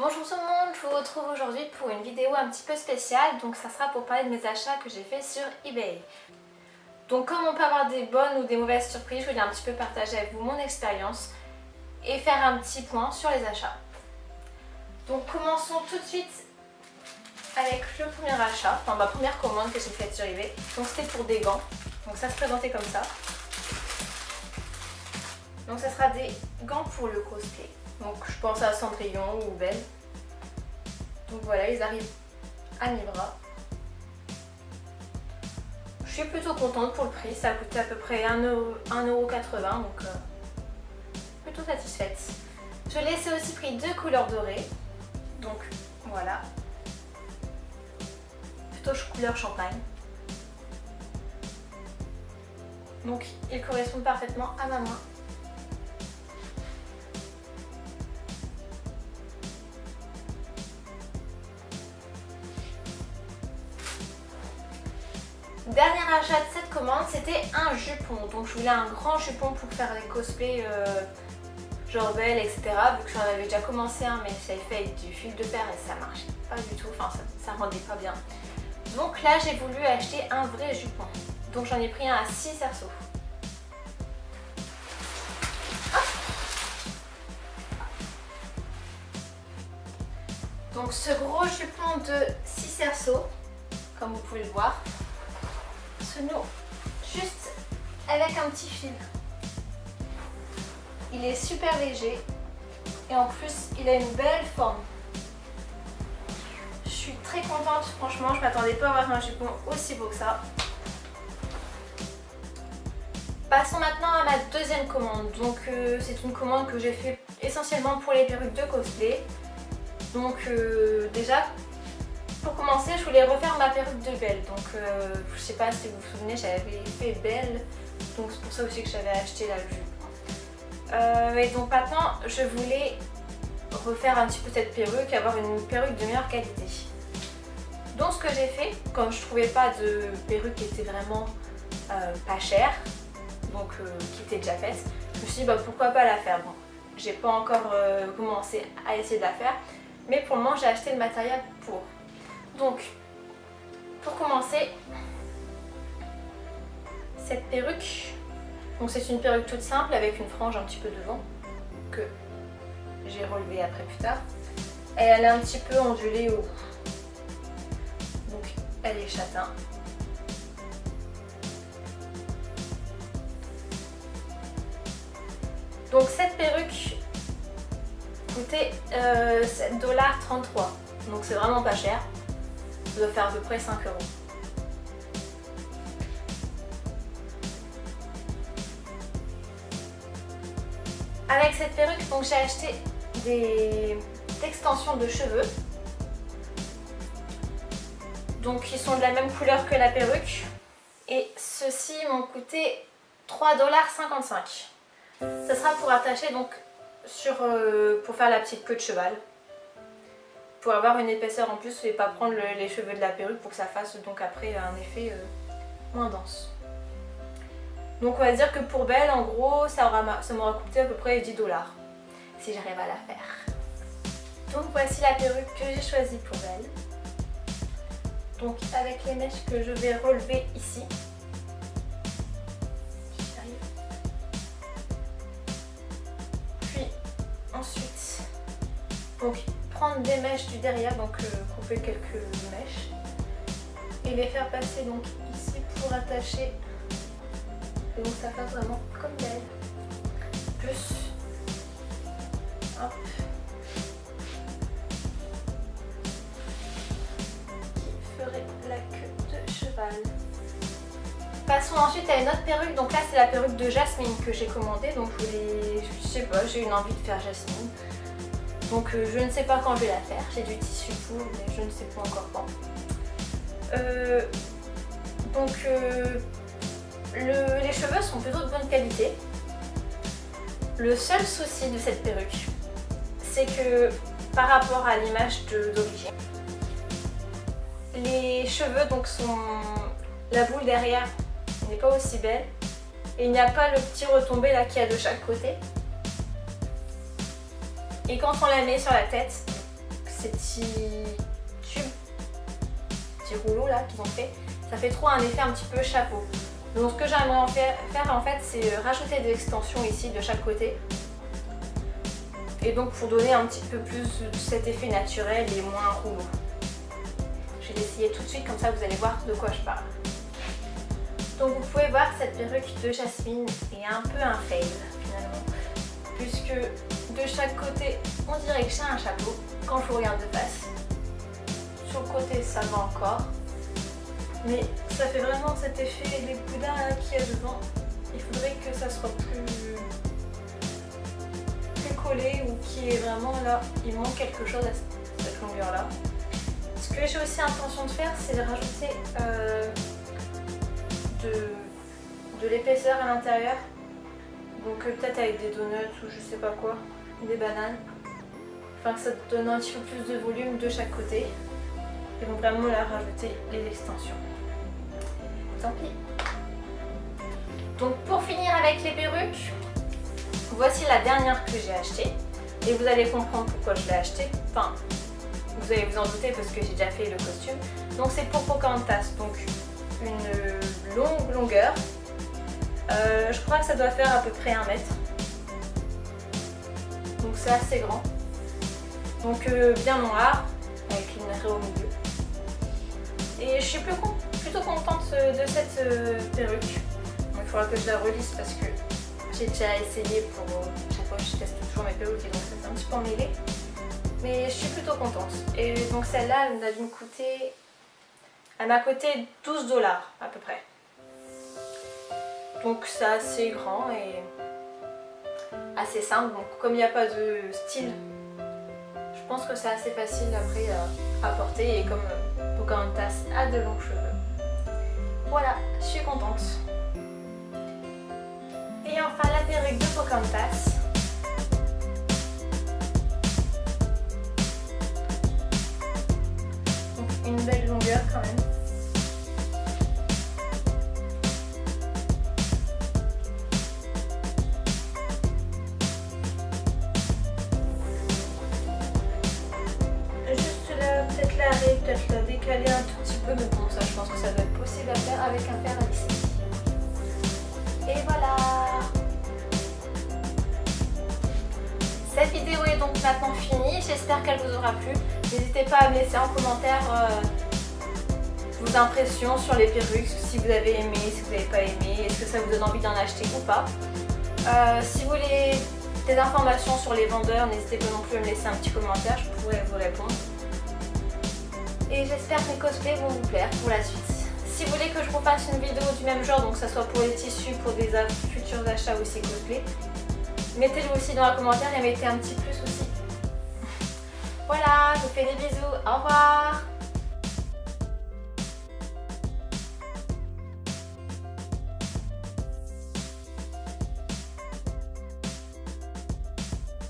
Bonjour tout le monde, je vous retrouve aujourd'hui pour une vidéo un petit peu spéciale. Donc ça sera pour parler de mes achats que j'ai fait sur eBay. Donc comme on peut avoir des bonnes ou des mauvaises surprises, je voulais un petit peu partager avec vous mon expérience et faire un petit point sur les achats. Donc commençons tout de suite avec le premier achat, enfin ma première commande que j'ai faite sur eBay. Donc c'était pour des gants, donc ça se présentait comme ça. Donc ça sera des gants pour le cosplay. Donc je pense à Cendrillon ou Belle. Donc voilà, ils arrivent à mi-bras. Je suis plutôt contente pour le prix, ça a coûté à peu près 1,80€, donc plutôt satisfaite. Je laissais aussi pris 2 couleurs dorées. Donc voilà. Plutôt couleur champagne. Donc ils correspondent parfaitement à ma main. Dernier achat de cette commande, c'était un jupon. Donc je voulais un grand jupon pour faire les cosplays genre Belle, etc. Vu que j'en avais déjà commencé un, mais j'avais fait avec du fil de fer et ça marchait pas du tout, enfin ça rendait pas bien. Donc là j'ai voulu acheter un vrai jupon. Donc j'en ai pris un à 6 cerceaux. Donc ce gros jupon de 6 cerceaux, comme vous pouvez le voir, se noue juste avec un petit fil. Il est super léger et en plus il a une belle forme. Je suis très contente, franchement je m'attendais pas à avoir un jupon aussi beau que ça. Passons maintenant à ma deuxième commande. Donc c'est une commande que j'ai fait essentiellement pour les perruques de cosplay. Donc déjà pour commencer, je voulais refaire ma perruque de Belle. Donc je sais pas si vous vous souvenez, j'avais fait Belle, donc c'est pour ça aussi que j'avais acheté la jupe. Et donc maintenant je voulais refaire un petit peu cette perruque, avoir une perruque de meilleure qualité. Donc ce que j'ai fait, comme je trouvais pas de perruque qui était vraiment pas chère, donc qui était déjà faite, je me suis dit bah, pourquoi pas la faire. Bon, j'ai pas encore commencé à essayer de la faire, mais pour le moment j'ai acheté le matériel pour. Donc, pour commencer, cette perruque, donc c'est une perruque toute simple avec une frange un petit peu devant que j'ai relevée après plus tard. Et elle est un petit peu ondulée au bout. Donc, elle est châtain. Donc, cette perruque coûtait 7,33 $. Donc, c'est vraiment pas cher. Ça doit faire à peu près 5 €. Avec cette perruque, donc j'ai acheté des extensions de cheveux. Donc ils sont de la même couleur que la perruque. Et ceux-ci m'ont coûté 3,55 $. Ça sera pour attacher donc pour faire la petite queue de cheval. Pour avoir une épaisseur en plus et pas prendre les cheveux de la perruque pour que ça fasse donc après un effet moins dense. Donc on va dire que pour Belle en gros ça m'aura coûté à peu près 10 $ si j'arrive à la faire. Donc voici la perruque que j'ai choisie pour Belle. Donc avec les mèches que je vais relever ici. Puis ensuite donc prendre des mèches du derrière, donc couper quelques mèches et les faire passer donc ici pour attacher, et donc ça fait vraiment comme Belle, plus hop, qui ferait la queue de cheval. Passons ensuite à une autre perruque, donc là c'est la perruque de Jasmine que j'ai commandée, donc je sais pas, j'ai une envie de faire Jasmine. Donc je ne sais pas quand je vais la faire, j'ai du tissu pour, mais je ne sais pas encore quand. Les cheveux sont plutôt de bonne qualité. Le seul souci de cette perruque, c'est que par rapport à l'image d'origine, les cheveux donc la boule derrière n'est pas aussi belle et il n'y a pas le petit retombé là qu'il y a de chaque côté. Et quand on la met sur la tête, ces petits tubes, petits rouleaux là qu'ils ont fait, ça fait trop un effet un petit peu chapeau. Donc ce que j'aimerais en faire en fait, c'est rajouter des extensions ici de chaque côté. Et donc pour donner un petit peu plus de cet effet naturel et moins rouleau. Je vais l'essayer tout de suite, comme ça vous allez voir de quoi je parle. Donc vous pouvez voir que cette perruque de Jasmine est un peu un fail finalement. Puisque de chaque côté, on dirait que j'ai un chapeau quand je vous regarde de face. Sur le côté, ça va encore. Mais ça fait vraiment cet effet, les boudins qu'il y a devant. Il faudrait que ça soit plus collé ou qu'il y ait vraiment là, il manque quelque chose à cette longueur là. Ce que j'ai aussi intention de faire, c'est de rajouter de l'épaisseur à l'intérieur. Donc peut-être avec des donuts ou je sais pas quoi, des bananes. Enfin que ça donne un petit peu plus de volume de chaque côté. Et donc vraiment là rajouter les extensions. Tant pis. Donc pour finir avec les perruques, voici la dernière que j'ai achetée. Et vous allez comprendre pourquoi je l'ai achetée. Enfin, vous allez vous en douter parce que j'ai déjà fait le costume. Donc c'est pour Pocahontas. Donc une longue longueur. Je crois que ça doit faire à peu près 1 mètre. Donc c'est assez grand. Donc bien noir, avec une raie au milieu. Et je suis plutôt contente de cette perruque. Donc, il faudra que je la relisse parce que j'ai déjà essayé pour chaque fois je teste toujours mes perruques et donc ça c'est un petit peu emmêlé. Mais je suis plutôt contente. Et donc celle-là, elle m'a coûté 12 $ à peu près. Donc c'est assez grand et assez simple. Donc comme il n'y a pas de style, je pense que c'est assez facile après à porter. Et comme Pocahontas a de longs cheveux. Voilà, je suis contente. Et enfin la perruque de Pocahontas. Donc une belle longueur quand même. Peut-être la décaler un tout petit peu, mais bon ça je pense que ça doit être possible à faire avec un fer à lisser. Et voilà. Cette vidéo est donc maintenant finie, j'espère qu'elle vous aura plu. N'hésitez pas à me laisser en commentaire vos impressions sur les perruques, si vous avez aimé, si vous n'avez pas aimé, est-ce que ça vous donne envie d'en acheter ou pas. Si vous voulez des informations sur les vendeurs, n'hésitez pas non plus à me laisser un petit commentaire, je pourrai vous répondre. Et j'espère que mes cosplays vont vous plaire pour la suite. Si vous voulez que je refasse une vidéo du même genre, donc que ce soit pour les tissus, pour des futurs achats aussi cosplay, mettez-le aussi dans les commentaires et mettez un petit plus aussi. Voilà, je vous fais des bisous, au revoir.